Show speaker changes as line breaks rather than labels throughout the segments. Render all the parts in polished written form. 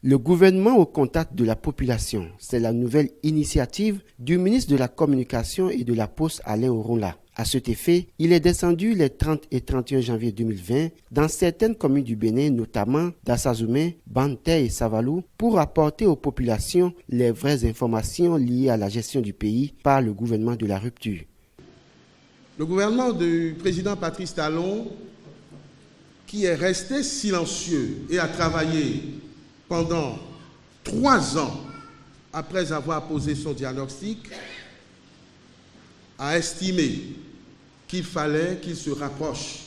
Le gouvernement au contact de la population, c'est la nouvelle initiative du ministre de la Communication et de la Poste Alain Orunla. À cet effet, il est descendu les 30 et 31 janvier 2020 dans certaines communes du Bénin, notamment Dassazoumé, Banté et Savalou, pour apporter aux populations les vraies informations liées à la gestion du pays par le gouvernement de la rupture.
Le gouvernement du président Patrice Talon, qui est resté silencieux et a travaillé pendant 3 ans après avoir posé son diagnostic, a estimé qu'il fallait qu'il se rapproche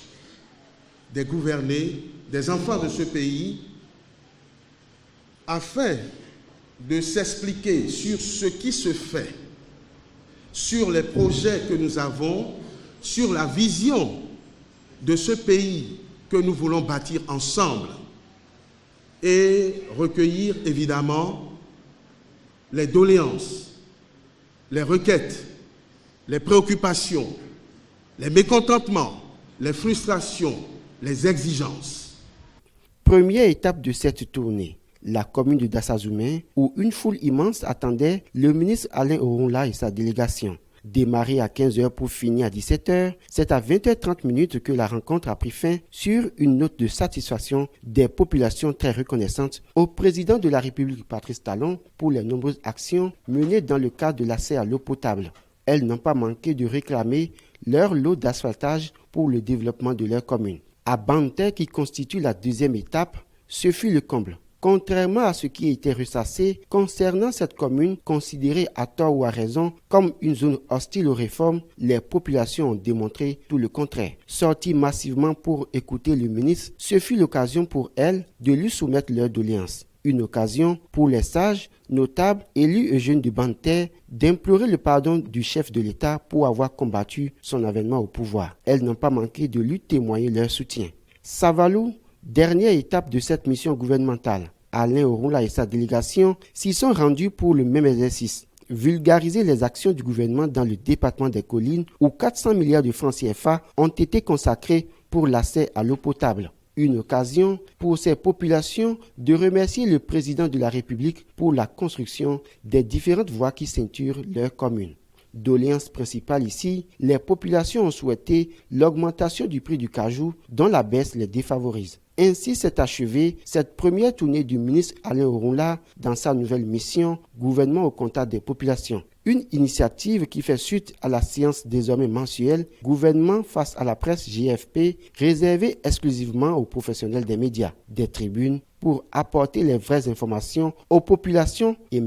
des gouvernés, des enfants de ce pays, afin de s'expliquer sur ce qui se fait, sur les projets que nous avons, sur la vision de ce pays que nous voulons bâtir ensemble et recueillir évidemment les doléances, les requêtes, les préoccupations, les mécontentements, les frustrations, les exigences.
Première étape de cette tournée, la commune de Dassazoumé, où une foule immense attendait le ministre Alain Orunla et sa délégation. Démarré à 15h pour finir à 17h, c'est à 20h30 que la rencontre a pris fin sur une note de satisfaction des populations très reconnaissantes au président de la République Patrice Talon pour les nombreuses actions menées dans le cadre de l'accès à l'eau potable. Elles n'ont pas manqué de réclamer leur lot d'asphaltage pour le développement de leur commune. À Banté, qui constitue la deuxième étape, ce fut le comble. Contrairement à ce qui était ressassé concernant cette commune considérée à tort ou à raison comme une zone hostile aux réformes, les populations ont démontré tout le contraire. Sorties massivement pour écouter le ministre, ce fut l'occasion pour elles de lui soumettre leurs doléances. Une occasion pour les sages, notables, élus et jeunes de Banté d'implorer le pardon du chef de l'État pour avoir combattu son avènement au pouvoir. Elles n'ont pas manqué de lui témoigner leur soutien. Savalou, dernière étape de cette mission gouvernementale. Alain Orunla et sa délégation s'y sont rendus pour le même exercice. Vulgariser les actions du gouvernement dans le département des collines où 400 milliards de francs CFA ont été consacrés pour l'accès à l'eau potable. Une occasion pour ces populations de remercier le président de la République pour la construction des différentes voies qui ceinturent leur commune. Doléance principale ici, les populations ont souhaité l'augmentation du prix du cajou dont la baisse les défavorise. Ainsi s'est achevée cette première tournée du ministre Alain Orunla dans sa nouvelle mission Gouvernement au contact des populations. Une initiative qui fait suite à la séance désormais mensuelle Gouvernement face à la presse GFP réservée exclusivement aux professionnels des médias, des tribunes pour apporter les vraies informations aux populations et mettre